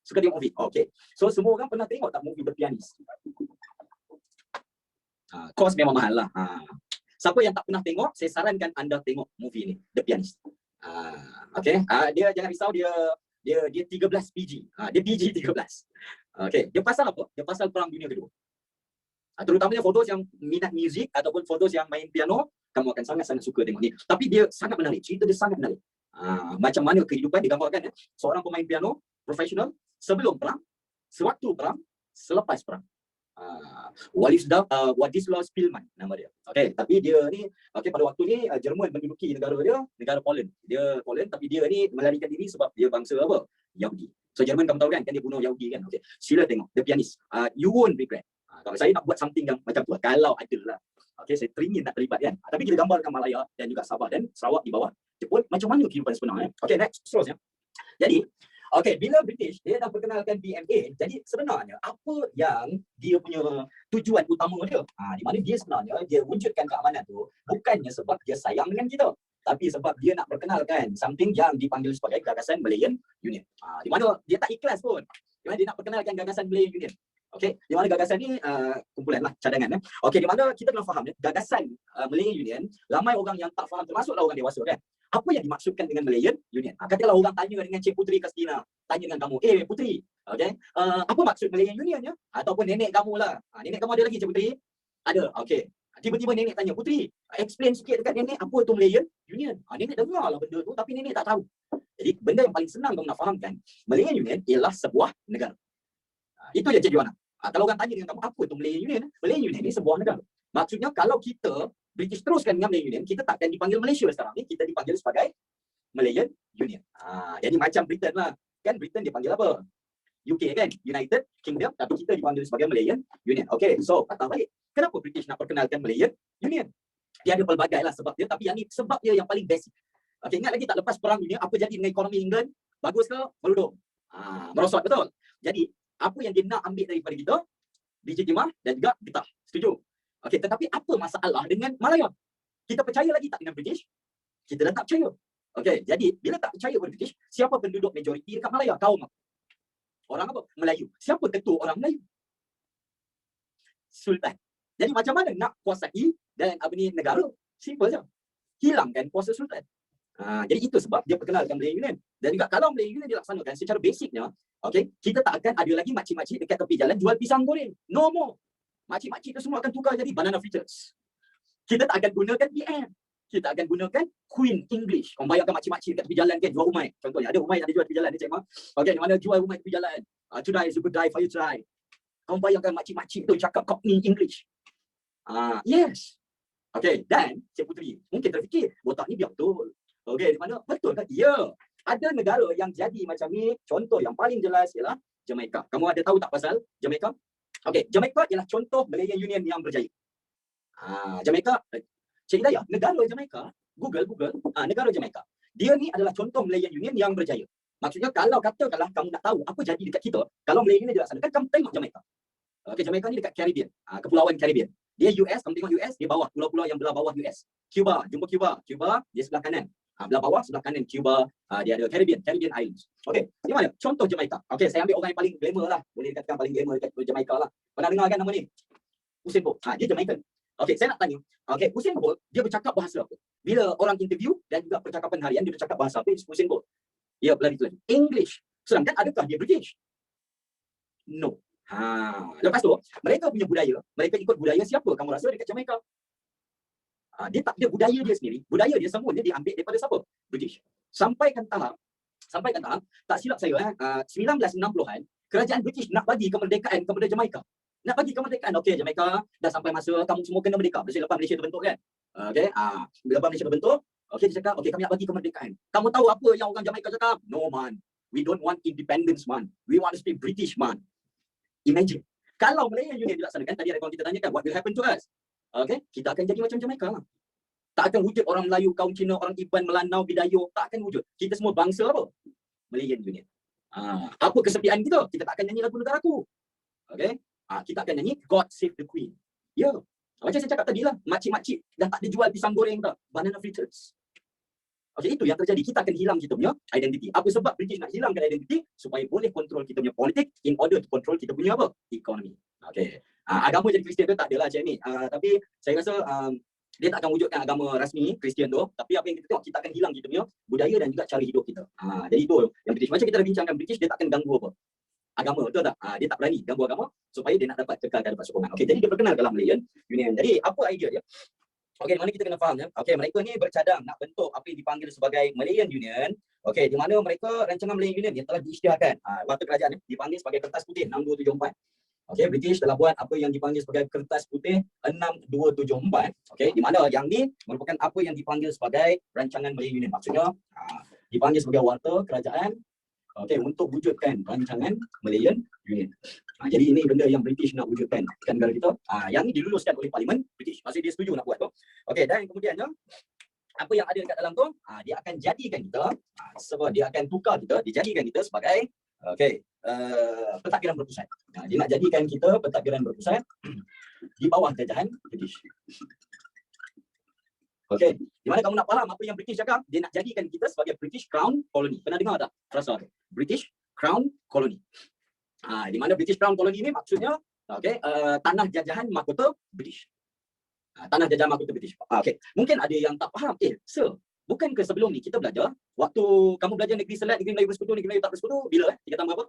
A: Suka tengok movie. Okey. So semua orang pernah tengok tak movie The Pianist? Kos memang mahal lah. Siapa yang tak pernah tengok, saya sarankan anda tengok movie ni, The Pianist. Okey. Dia jangan risau, dia 13 PG. Dia PG 13. Okey. Dia pasal apa? Dia pasal Perang Dunia Kedua. Terutamanya fotos yang minat muzik ataupun fotos yang main piano, kamu akan sangat-sangat suka tengok ni. Tapi dia sangat menarik. Cerita dia sangat menarik. Macam mana kehidupan digambarkan seorang pemain piano profesional sebelum perang, sewaktu perang, selepas perang. Władysław Szpilman nama dia. Okey, tapi dia ni pada waktu ni Jerman menduduki negara dia, negara Poland. Dia Poland tapi dia ni melarikan diri sebab dia bangsa apa? Yahudi. So Jerman kamu tahu kan dia bunuh Yahudi kan. Okey. Sila tengok The Pianist. You won't regret. Kalau saya nak buat something yang macam tu kalau ada lah. Okey, saya teringin nak terlibat kan. Tapi kita gambarkan Malaya dan juga Sabah dan Sarawak di bawah Jepun macam mana kehidupan sebenarnya. Okey, next seterusnya. Jadi bila British dia dah perkenalkan BMA, jadi sebenarnya apa yang dia punya tujuan utama dia? Di mana dia sebenarnya dia wujudkan keamanan tu bukannya sebab dia sayang dengan kita, tapi sebab dia nak perkenalkan something yang dipanggil sebagai gagasan Malayan Union. Di mana dia tak ikhlas pun. Di mana dia nak perkenalkan gagasan Malayan Union. Okey, di mana gagasan ni kumpulan lah, cadangan. Okey, di mana kita kena faham gagasan Malayan Union, ramai orang yang tak faham, termasuklah orang dewasa kan. Apa yang dimaksudkan dengan Malayan Union? Katakanlah orang tanya dengan Cik Puteri Kastina, tanya dengan kamu, Puteri, okey, apa maksud Malayan Union ya? Ataupun nenek kamu lah. Nenek kamu ada lagi Cik Puteri? Ada, okey. Tiba-tiba nenek tanya, Puteri, explain sikit dekat nenek apa tu Malayan Union. Nenek dengar lah benda tu, tapi nenek tak tahu. Jadi benda yang paling senang kamu nak fahamkan, Malayan Union ialah sebuah negara. Itu je Cik Joanna. Kalau orang tanya dengan kamu, apa tu Malayan Union? Malayan Union ni sebuah negara. Maksudnya kalau kita British teruskan dengan Malayan Union, kita takkan dipanggil Malaysia sekarang ni, kita dipanggil sebagai Malayan Union. Jadi macam Britain lah. Kan Britain dipanggil apa? UK kan? United Kingdom. Tapi kita dipanggil sebagai Malayan Union. Okay, so patah balik. Kenapa British nak perkenalkan Malayan Union? Dia ada pelbagai lah sebab dia, tapi yang ni sebab dia yang paling basic. Okay, ingat lagi tak lepas perang dunia, apa jadi dengan ekonomi England? Bagus ke? Merudum. Merosot, betul? Jadi, apa yang dia nak ambil daripada kita? Biji timah dan juga getah. Setuju? Okey, tetapi apa masalah dengan Malaya? Kita percaya lagi tak dengan British? Kita dah tak percaya. Okey, jadi bila tak percaya pada British, siapa penduduk majoriti dekat Malaya? Kaum apa? Orang apa? Melayu. Siapa ketua orang Melayu? Sultan. Jadi macam mana nak kuasai dan negara? Simple saja. Hilangkan kuasa Sultan. Jadi itu sebab dia perkenalkan Malayan Union. Dan juga kalau Malayan Union dilaksanakan secara basicnya, okey, kita tak akan ada lagi makcik-makcik dekat tepi jalan jual pisang goreng. No more. Makcik-makcik tu semua akan tukar jadi banana fritters. Kita tak akan gunakan PM. Kita akan gunakan Queen English. Orang bayangkan makcik-makcik dekat tepi jalan kan, jual umai. Contohnya, ada umai yang ada jual tepi jalan ni, Cik Ma. Okey, di mana jual umai tepi jalan. Today is a good day for you to try. Kau bayangkan makcik-makcik tu cakap Cockney English. Yes. Okey, dan Cik Puteri mungkin terfikir, botak ni biar betul. Okey, di mana? Betul kan? Ya. Ada negara yang jadi macam ni, contoh yang paling jelas ialah Jamaica. Kamu ada tahu tak pasal Jamaica? Okey, Jamaica ialah contoh Malayan Union yang berjaya. Jamaica, Cik Hidayah, negara Jamaica, Google, negara Jamaica. Dia ni adalah contoh Malayan Union yang berjaya. Maksudnya kalau katakanlah kamu nak tahu apa jadi dekat kita, kalau Malayan Union dilaksanakan, kamu tengok Jamaica. Okey, Jamaica ni dekat Caribbean, Kepulauan Caribbean. Dia US, kamu tengok US, dia bawah, pulau-pulau yang belah bawah US. Cuba, jumpa Cuba. Cuba, dia sebelah kanan. Belah bawah, sebelah kanan Cuba, dia ada Caribbean Islands. Okey, di mana? Contoh Jamaica. Okey, saya ambil orang yang paling glamour lah. Boleh dikatakan paling glamour dekat Jamaica lah. Pernah dengar kan nama ni? Usain Bolt. Dia Jamaican. Okey, saya nak tanya. Okey, Usain Bolt, dia bercakap bahasa apa? Bila orang interview dan juga percakapan harian, dia bercakap bahasa apa? Usain Bolt. Ya, pelari English. Sedangkan adakah dia British? No. Lepas tu, mereka punya budaya, mereka ikut budaya siapa kamu rasa dekat Jamaica? Dia tak ada budaya dia sendiri. Budaya dia semuanya diambil daripada siapa? British. Sampaikan tahap, tak silap saya, 1960-an, kerajaan British nak bagi kemerdekaan kepada Jamaica. Nak bagi kemerdekaan. Okey, Jamaica dah sampai masa kamu semua kena merdeka. Lepas Malaysia terbentuk kan? Okey, lepas Malaysia terbentuk, okey, dia cakap, okey, kami nak bagi kemerdekaan. Kamu tahu apa yang orang Jamaica cakap? No man, we don't want independence man. We want to stay British man. Imagine, kalau Malayan Union dilaksanakan, tadi ada kawan kita tanyakan, what will happen to us? Okay, kita akan jadi macam Jamaica lah. Tak akan wujud orang Melayu, kaum Cina, orang Iban, Melanau, Bidayu. Tak akan wujud. Kita semua bangsa apa? Malayan Union. Apa kesepian kita? Kita tak akan nyanyi lagu negaraku. Okay, kita akan nyanyi God Save the Queen. Ya, macam saya cakap tadi lah, makcik-makcik dah tak ada jual pisang goreng dah, banana fritters. Okey, itu yang terjadi. Kita akan hilang kita punya identiti. Apa sebab British nak hilangkan identiti? Supaya boleh kontrol kita punya politik in order to control kita punya apa? Ekonomi. Okey. Agama jadi Kristian tu tak adalah macam ni. Tapi saya rasa dia tak akan wujudkan agama rasmi Kristian tu. Tapi apa yang kita tengok, kita akan hilang kita punya budaya dan juga cara hidup kita. Jadi itu yang British. Macam kita dah bincangkan, British dia tak akan ganggu apa? Agama, betul tak? Dia tak berani ganggu agama supaya dia nak dapat kekalkan, dapat sokongan. Okey, jadi dia berkenal dalam Malayan Union. Jadi apa idea dia? Okey, di mana kita kena faham ya. Okey, mereka ni bercadang nak bentuk apa yang dipanggil sebagai Malayan Union. Okey, di mana mereka rancangan Malayan Union yang telah diisytiharkan. Waktu kerajaan ni dipanggil sebagai Kertas Putih 6274. Okey, British telah buat apa yang dipanggil sebagai Kertas Putih 6274. Okey, di mana yang ni merupakan apa yang dipanggil sebagai rancangan Malayan Union. Maksudnya dipanggil sebagai warta kerajaan, okey, untuk wujudkan rancangan Malayan Union. Jadi ini benda yang British nak wujudkan kan negara kita. Yang ni diluluskan oleh Parlimen British. Maksudnya dia setuju nak buat tu. Okey, dan kemudiannya apa yang ada dekat dalam tu, dia akan jadikan kita, sebab dia akan tukar kita, dijadikan kita sebagai pentadbiran berpusat. Dia nak jadikan kita pentadbiran berpusat di bawah jajahan British. Okey, di mana kamu nak faham apa yang British cakap, dia nak jadikan kita sebagai British Crown Colony. Pernah dengar tak frasa tu? British Crown Colony. Di mana British Crown Colony ni maksudnya tanah jajahan mahkota British. Tanah jajahan mahkota British. Okey, mungkin ada yang tak faham. Sir, bukankah sebelum ni kita belajar, waktu kamu belajar negeri Selat, negeri Melayu Bersekutu, negeri Melayu tak bersekutu, bila tingkatan berapa?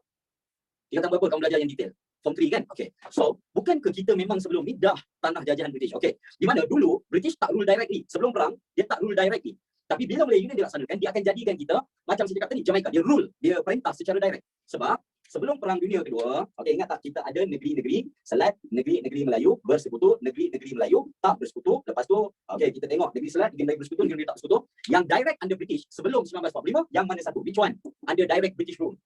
A: Tingkatan berapa kamu belajar yang detail? Form 3 kan? Okey. So, bukankah kita memang sebelum ni dah tanah jajahan British? Okey. Di mana dulu British tak rule directly. Sebelum perang, dia tak rule directly. Tapi bila Malayan Union dilaksanakan, dia akan jadikan kita macam saya cakap tadi, Jamaica, dia rule, dia perintah secara direct. Sebab sebelum Perang Dunia Kedua, okey, ingat tak kita ada negeri-negeri Selat, negeri-negeri Melayu bersekutu, negeri-negeri Melayu tak bersekutu. Lepas tu, okey, kita tengok negeri Selat, negeri Melayu bersekutu, negeri tak bersekutu. Yang direct under British sebelum 1945, yang mana satu? Which one? Under direct British rule.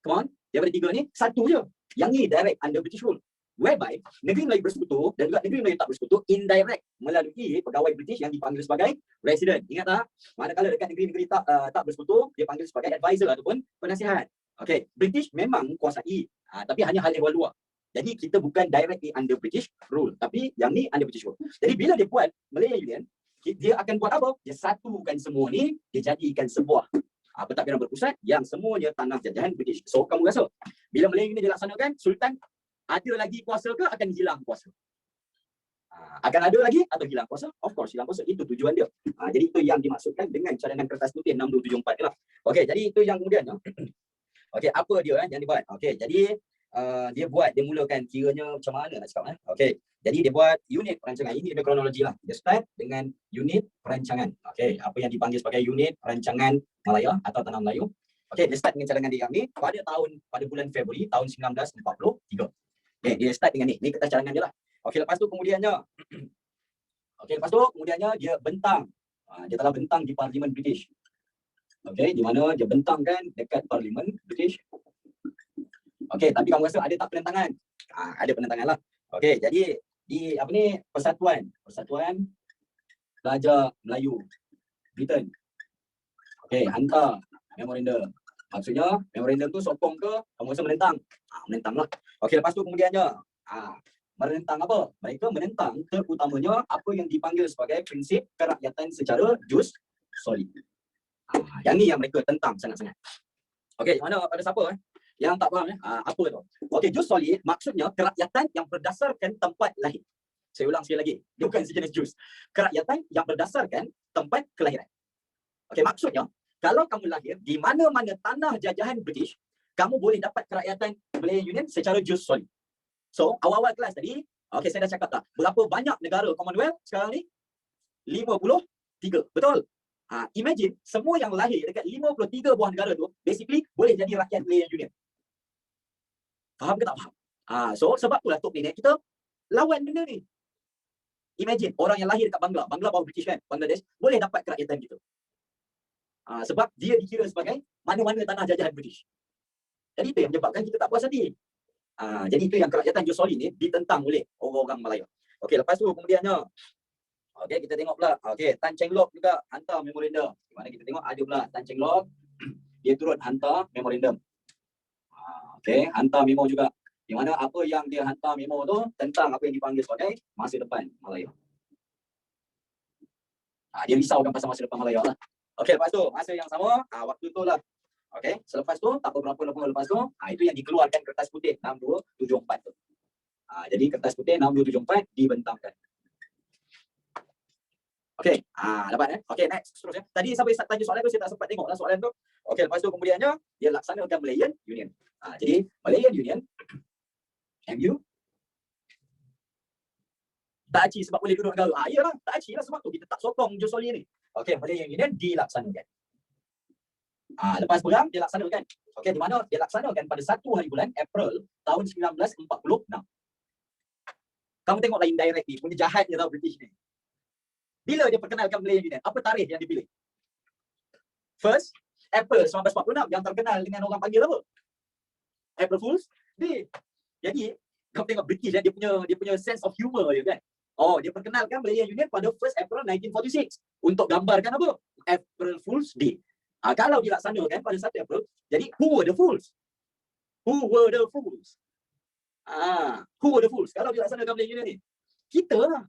A: Come on, daripada tiga ni, satu je. Yang ni direct under British rule. Whereby, negeri Melayu bersekutu dan juga negeri Melayu tak bersekutu indirect melalui pegawai British yang dipanggil sebagai resident. Ingat tak? Manakala dekat negeri-negeri tak bersekutu, dia panggil sebagai advisor ataupun penasihat. Okey, British memang kuasai, tapi hanya hal ehwal luar. Jadi kita bukan directly under British rule, tapi yang ni under British rule. Jadi bila dia buat Malayan Union, dia akan buat apa? Dia satukan semua ni, dia jadikan sebuah pentadbiran berpusat yang semuanya tanah jajahan British. So kamu rasa bila Malayan Union dilaksanakan, Sultan ada lagi kuasa ke akan hilang kuasa? Akan ada lagi atau hilang kuasa? Of course hilang kuasa, itu tujuan dia. Jadi itu yang dimaksudkan dengan cadangan Kertas Putih 6274 lah. Okey, jadi itu yang kemudiannya. Okey, apa dia yang dibuat? Okey, jadi dia mulakan kiranya macam mana nak cakap Okey, jadi dia buat unit perancangan. Ini dia kronologi lah. Dia start dengan unit perancangan. Okey, apa yang dipanggil sebagai unit perancangan Malaya atau Tanah Melayu. Okey, dia start dengan cadangan dia ni pada bulan Februari tahun 1943. Okay, dia start dengan ni kertas cadangan dia lah. Okey, lepas tu kemudiannya dia bentang. Dia telah bentang di Parlimen British. Okey, di mana dia bentangkan dekat Parlimen British. Okey, tapi kamu rasa ada tak penentangan? Ada penentangan lah. Okey, jadi di Persatuan Pelajar Melayu Britain. Okey, hantar memorandum. Maksudnya memorandum tu sokong ke kamu rasa menentang? Menentang lah. Okey, lepas tu kemudiannya menentang apa? Mereka menentang terutamanya apa yang dipanggil sebagai prinsip kerakyatan secara jus soli. Yang ni yang mereka tentang sangat-sangat. Okey, mana pada siapa yang tak faham apa tu? Okey, jus soli maksudnya kerakyatan yang berdasarkan tempat lahir. Saya ulang sekali lagi, dia bukan sejenis jus. Kerakyatan yang berdasarkan tempat kelahiran. Okey, maksudnya kalau kamu lahir di mana-mana tanah jajahan British, kamu boleh dapat kerakyatan Malayan Union secara jus soli. So, awal-awal kelas tadi, okey, saya dah cakap tak, berapa banyak negara Commonwealth sekarang ni? 53. Betul? Imagine semua yang lahir dekat 53 buah negara tu basically boleh jadi rakyat Malayan Union. Faham ke tak faham? So sebab itulah Tok Nenek kita lawan benda ni. Imagine orang yang lahir dekat Bangla bawah British kan, Bangladesh, boleh dapat kerakyatan gitu. Sebab dia dikira sebagai mana-mana tanah jajahan British. Jadi itu yang menyebabkan kita tak puas hati. Jadi itu yang kerakyatan jus soli ni ditentang oleh orang-orang Melayu. Okey, lepas tu kemudiannya okey, kita tengok pula. Okey, Tan Cheng Lock juga hantar memorandum. Di mana kita tengok ada pula Tan Cheng Lock dia turut hantar memorandum. Okey, hantar memo juga. Di mana apa yang dia hantar memo tu tentang apa yang dipanggil sebagai masa depan Malaya. Dia risaukan pasal masa depan Malaya lah. Okey, lepas tu masa yang sama waktu tu lah. Okey, selepas tu tak berapa lama lepas tu itu yang dikeluarkan kertas putih 6274 tu. Jadi kertas putih 6274 dibentangkan. Okey, dapat Okey, next seterusnya. Tadi sampai tanya soalan tu saya tak sempat tengoklah soalan tu. Okey, lepas tu kemudiannya dia laksanakan Malayan Union. Jadi Malayan Union MU tak aci sebab boleh duduk negara. Iyalah, tak aci lah sebab tu kita tak sokong jus soli ni. Okey, Malayan Union dilaksanakan. Lepas perang dia laksanakan. Okey, di mana dia laksanakan pada 1 hari bulan April tahun 1946. Kamu tengoklah indirect ni, punya jahatnya tau British ni. Bila dia perkenalkan Malayan Union? Apa tarikh yang dipilih? First, April 1946 yang terkenal dengan orang panggil apa? April Fools Day. Jadi, kamu tengok British dia punya sense of humor dia kan. Dia perkenalkan Malayan Union pada 1 April 1946 untuk gambarkan apa? April Fools Day. Kalau dilaksanakan pada 1 April, jadi who were the fools? Who were the fools? Who were the fools? Kalau dilaksanakan Malayan Union ni, kita lah.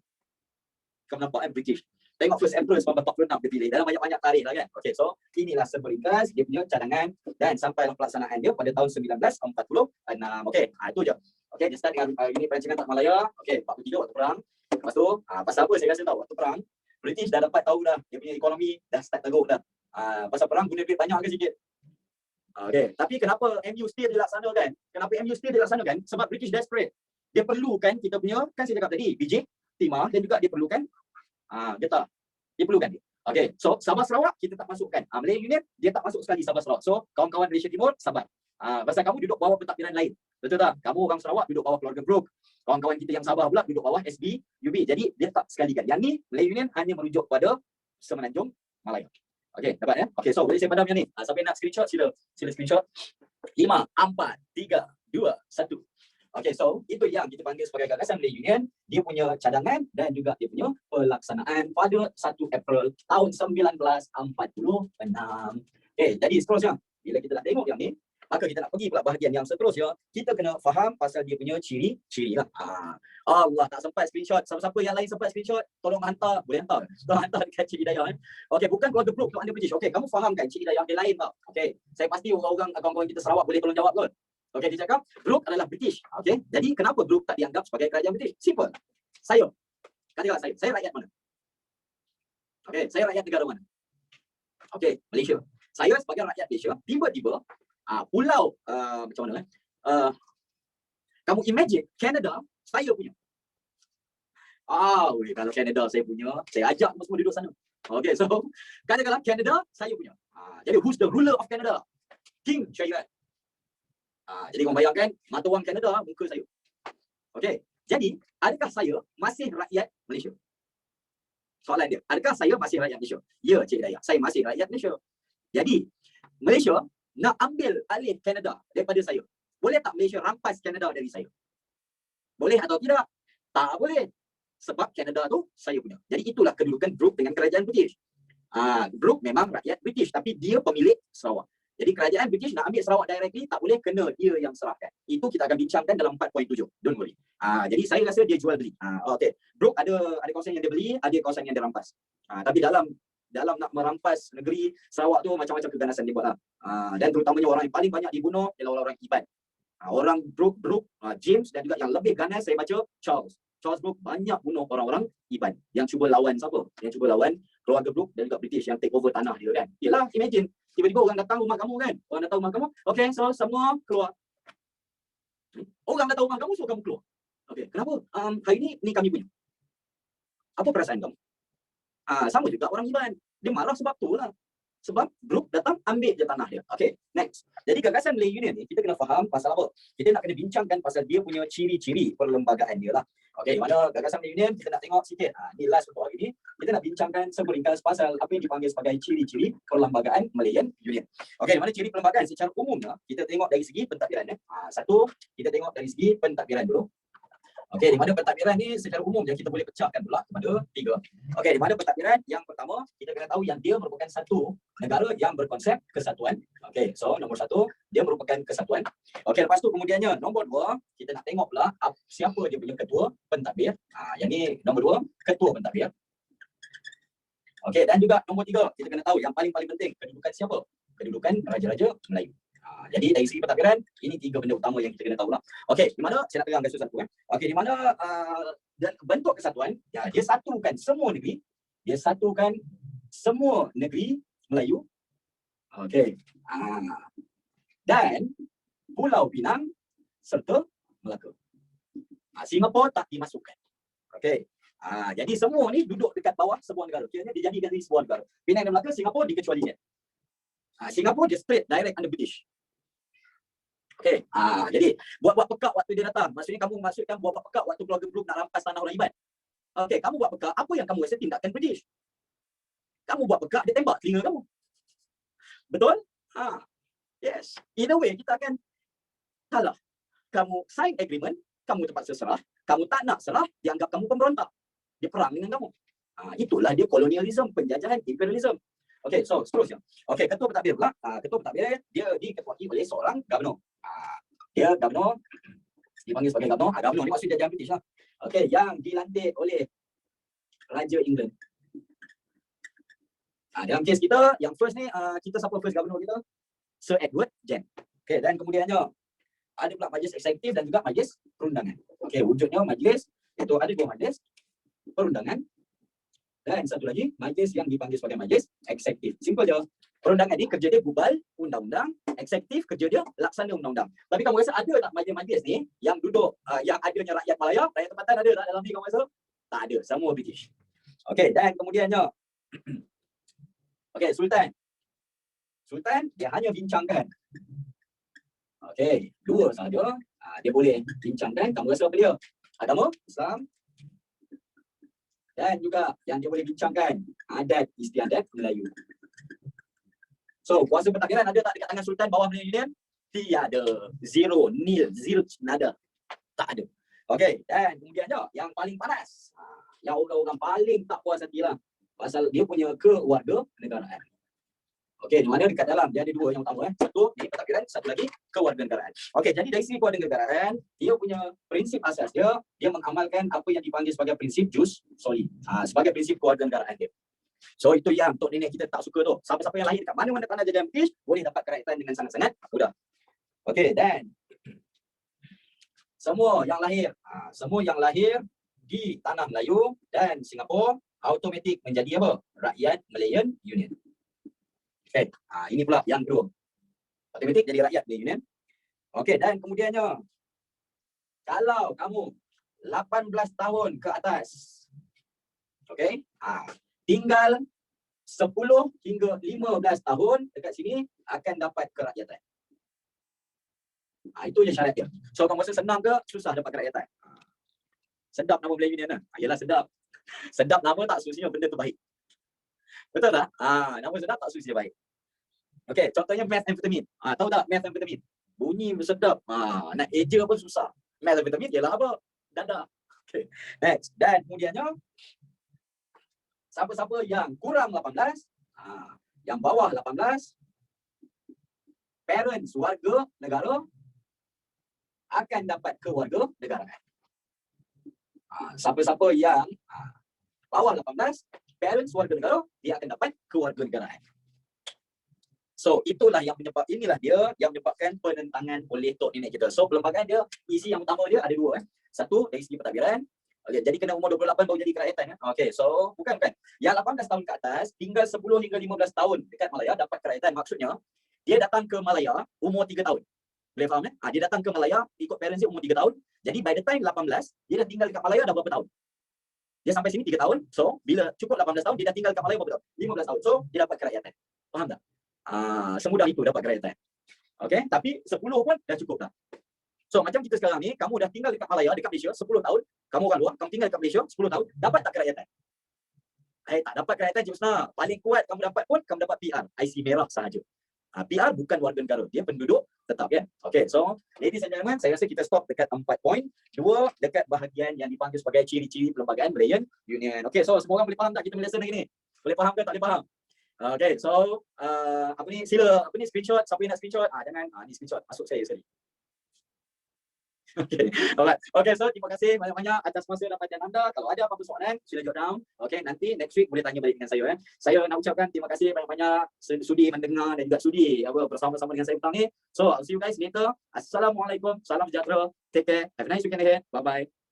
A: Kamu nampak British. Tengok 1 April 1946 dia pilih. Dalam banyak-banyak tarikh lah kan. Okay, so inilah seringkas dia punya cadangan dan sampailah pelaksanaan dia pada tahun 1946. Okay, itu je. Okay, dia start dengan ini perancangan tak Malaya. Okay, 43 waktu perang. Lepas tu, pasal apa saya rasa tahu waktu perang, British dah dapat tahu dah dia punya ekonomi dah start teruk dah. Pasal perang guna duit banyak ke sikit. Okay, tapi kenapa MU still dilaksanakan? Kenapa MU still dilaksanakan? Sebab British desperate. Dia perlukan kita punya, kan saya cakap tadi, BJ, Timah, dan juga dia perlukan getah. Dia perlukan dia. Okay, so Sabah Sarawak kita tak masukkan. Malayan Union dia tak masuk sekali Sabah Sarawak. So kawan-kawan Malaysia Timur sabar. Pasal kamu duduk bawah pentadbiran lain. Betul tak? Kamu orang Sarawak duduk bawah keluarga Brooke. Kawan-kawan kita yang Sabah pula duduk bawah SB, UB. Jadi dia tak sekalikan. Yang ni Malayan Union hanya merujuk pada Semenanjung Malaya. Okay, dapat ya? Okay, so boleh saya padam yang ni. Siapa yang nak screenshot sila screenshot. 5, 4, 3, 2, 1. Okay, so itu yang kita panggil sebagai gagasan Malayan Union. Dia punya cadangan dan juga dia punya pelaksanaan pada 1 April tahun 1946. Okay, jadi seterusnya, bila kita nak tengok yang ni, maka kita nak pergi pula bahagian yang seterusnya. Kita kena faham pasal dia punya ciri-ciri lah. Allah, tak sempat screenshot. Siapa-siapa yang lain sempat screenshot, tolong hantar. Boleh hantar. Tolong hantar dekat Cik Hidayah. Okay, bukan keluarga Brooke, keluarga British. Okay, kamu faham kan Cik Hidayah dia lain tau. Okay, saya pasti orang-orang kawan-kawan kita Sarawak boleh tolong jawab kot. Okey, dia cakap Brooke adalah British. Okey, jadi kenapa Brooke tak dianggap sebagai kerajaan British? Simple. Saya. Katakanlah saya rakyat mana? Okey, saya rakyat negara mana? Okey, Malaysia. Saya sebagai rakyat Malaysia, tiba-tiba pulau macam mana kamu imagine Canada saya punya. Kalau Canada saya punya, saya ajak semua duduk sana. Okey, so katakanlah Canada saya punya. Jadi who's the ruler of Canada? King Shairat. Jadi korang bayangkan mata wang Canada muka saya. Okey. Jadi, adakah saya masih rakyat Malaysia? Soalan dia, adakah saya masih rakyat Malaysia? Ya, Cik Hidayah, saya masih rakyat Malaysia. Jadi, Malaysia nak ambil alih Canada daripada saya. Boleh tak Malaysia rampas Canada dari saya? Boleh atau tidak? Tak boleh. Sebab Canada tu saya punya. Jadi itulah kedudukan Brooke dengan kerajaan British. Brooke memang rakyat British tapi dia pemilik Sarawak. Jadi kerajaan British nak ambil Sarawak directly tak boleh, kena dia yang serahkan. Itu kita akan bincangkan dalam 4.7. Don't worry. Jadi saya rasa dia jual beli. Okey. Brooke ada kawasan yang dia beli, ada kawasan yang dia rampas. Tapi dalam nak merampas negeri Sarawak tu macam-macam keganasan dia buat lah. Dan terutamanya orang yang paling banyak dibunuh ialah orang-orang Iban. Orang Brooke, James dan juga yang lebih ganas saya baca Charles Brooke banyak bunuh orang-orang Iban yang cuba lawan siapa? Yang cuba lawan keluarga Brooke dan juga British yang take over tanah dia kan. Yalah, imagine tiba-tiba orang datang rumah kamu kan. Orang datang rumah kamu. Okay, so semua keluar. Orang datang rumah kamu, so kamu keluar. Okay, kenapa? Hari ni kami punya. Apa perasaan kamu? Sama juga orang Iban. Dia marah sebab tu lah. Sebab Brooke datang ambil je tanah dia. Okay, next. Jadi gagasan Malay Union ni, kita kena faham pasal apa? Kita nak kena bincangkan pasal dia punya ciri-ciri perlembagaan dia lah. Okay, mana gagasan Malay Union, kita nak tengok sikit. Ni last untuk hari ni. Kita nak bincangkan seringkas pasal apa yang dipanggil sebagai ciri-ciri perlembagaan Malayan Union. Okay, mana ciri perlembagaan secara umumnya, kita tengok dari segi pentadbiran. Satu, kita tengok dari segi pentadbiran dulu. Okey, di mana pentadbiran ni secara umum kita boleh pecahkan pula kepada 3. Okey, di mana pentadbiran yang pertama, kita kena tahu yang dia merupakan satu negara yang berkonsep kesatuan. Okey, so nombor 1, dia merupakan kesatuan. Okey, lepas tu kemudiannya nombor 2, kita nak tengok pula siapa dia punya ketua pentadbir. Yang ni nombor 2, ketua pentadbir. Okey, dan juga nombor 3, kita kena tahu yang paling penting, kedudukan siapa? Kedudukan Raja-Raja Melayu. Jadi dari segi pentadbiran, ini 3 benda utama yang kita kena tahu lah. Okey, di mana saya nak terangkan satu-satu. Okey, di mana bentuk kesatuan, dia satukan semua negeri. Dia satukan semua negeri Melayu. Okey. Dan Pulau Pinang serta Melaka. Singapura tak dimasukkan. Okey. Jadi semua ni duduk dekat bawah sebuah negara. Kiranya dijadikan dari sebuah negara. Penang dan Melaka, Singapura dikecualikan. Singapura dia straight direct under British. Okey, jadi buat pekak waktu dia datang. Maksudnya kamu maksudkan buat pekak waktu keluarga Brooke nak rampas tanah orang Iban. Okey, kamu buat pekak, apa yang kamu rasa tindakan British? Kamu buat pekak, dia tembak telinga kamu. Betul? Yes. In a way, kita akan kalah. Kamu sign agreement, kamu terpaksa serah. Kamu tak nak serah, dianggap kamu pemberontak. Dia perang dengan kamu. Itulah dia kolonialisme, penjajahan, imperialisme. Okey, so seterusnya. Okey, ketua pentadbir pula. Ketua pentadbir dia diketuai oleh seorang governor. Dia governor, dipanggil sebagai governor. Governor ni maksud jajahan British lah. Okey, yang dilantik oleh Raja England. Dalam kes kita, yang first ni, kita siapa first governor kita? Sir Edward Jen. Okey, dan kemudiannya ada pula majlis eksekutif dan juga majlis perundangan. Okey, wujudnya majlis, iaitu ada 2 majlis perundangan. Dan satu lagi, majlis yang dipanggil sebagai majlis eksekutif. Simple je. Perundangan ni kerja dia gubal undang-undang, eksekutif kerja dia laksana undang-undang. Tapi kamu rasa ada tak majlis-majlis ni yang duduk, yang adanya rakyat Malaya, rakyat tempatan ada tak dalam ni kamu rasa? Tak ada, semua British. Okey, dan kemudiannya, okey, Sultan. Sultan, dia hanya bincangkan. Okey, 2 sahaja. Dia boleh bincangkan, kamu rasa apa dia? Agama, Islam, dan juga yang dia boleh bincangkan adat istiadat Melayu. So, kuasa pentadbiran ada tak dekat tangan Sultan bawah Malay Union? Tiada. Zero, nil, zero, nada. Tak ada. Okey, dan kemudiannya yang paling panas. Yang orang-orang paling tak puas hati lah. Pasal dia punya kewarganegaraan. Okey, di mana dekat dalam dia ada 2 yang utama. Satu di pentadbiran, satu lagi kewarganegaraan. Okey, jadi dari segi kewarganegaraan, dia punya prinsip asas dia mengamalkan apa yang dipanggil sebagai prinsip jus soli. Sebagai prinsip kewarganegaraan dia. So itu yang tok nenek kita tak suka tu. Siapa-siapa yang lahir dekat mana-mana tanah jajahan British boleh dapat kerakyatan dengan sangat-sangat mudah. Okey, dan semua yang lahir di tanah Melayu dan Singapura automatik menjadi apa? Rakyat Malayan Union. Okey, ini pula yang kedua. Automatik jadi rakyat Malayan Union. Okey, dan kemudiannya kalau kamu 18 tahun ke atas, okey, tinggal 10 hingga 15 tahun dekat sini akan dapat kerakyatan. Itu je syarat dia. So kamu rasa senang ke susah dapat kerakyatan? Sedap nama Malay Union lah. Yalah sedap. Sedap nama tak semestinya benda tu baik. Betul tak? Nama sedap tak semestinya baik. Okey, contohnya methamphetamine. Tahu tak methamphetamine? Bunyi sedap. Nak eja pun susah. Methamphetamine ialah apa? Dadah. Okey. Next. Dan kemudiannya siapa-siapa yang kurang 18, yang bawah 18, parents warga negara akan dapat kewarganegaraan. Siapa-siapa yang bawah 18, parents warga negara, dia akan dapat kewarganegaraan. So itulah yang inilah dia yang menyebabkan penentangan oleh tok nenek kita. So perlembagaan dia, isi yang utama dia ada dua. Satu dari segi pentadbiran. Okay, jadi kena umur 28 baru jadi kerakyatan. Okay, so bukan. Yang 18 tahun ke atas, tinggal 10 hingga 15 tahun dekat Malaya dapat kerakyatan. Maksudnya, dia datang ke Malaya umur 3 tahun. Boleh faham? Dia datang ke Malaya ikut parents dia umur 3 tahun. Jadi by the time 18, dia dah tinggal dekat Malaya dah berapa tahun? Dia sampai sini 3 tahun. So, bila cukup 18 tahun, dia dah tinggal dekat Malaya berapa tahun? 15 tahun. So, dia dapat kerakyatan. Faham tak? Semudah itu dapat kerakyatan. Okay, tapi 10 pun dah cukup dah. So macam kita sekarang ni, kamu dah tinggal dekat Malaya, dekat Malaysia 10 tahun, kamu orang luar, kamu tinggal dekat Malaysia 10 tahun, dapat tak kerakyatan? Tak dapat kerakyatan je Ustaz. Paling kuat kamu dapat pun, kamu dapat PR, IC merah sahaja. PR bukan warga negara, dia penduduk tetap kan. Okay, so ladies and gentlemen, saya rasa kita stop dekat 4 poin. 2 dekat bahagian yang dipanggil sebagai ciri-ciri perlembagaan Malayan Union. Okay, so semua orang boleh faham tak kita punya lesson hari ni? Boleh faham ke tak boleh faham? Okay, so sila screenshot, siapa yang nak screenshot? Jangan ni screenshot, masuk saya sekali. Okay, alright. Okay, so terima kasih banyak-banyak atas masa dan perhatian anda. Kalau ada apa-apa soalan, sila jot down. Okay, nanti next week boleh tanya balik dengan saya. Saya nak ucapkan terima kasih banyak-banyak sudi mendengar dan juga sudi bersama-sama dengan saya petang ni. So, I'll see you guys later. Assalamualaikum, salam sejahtera. Take care. Have a nice weekend ahead. Bye-bye.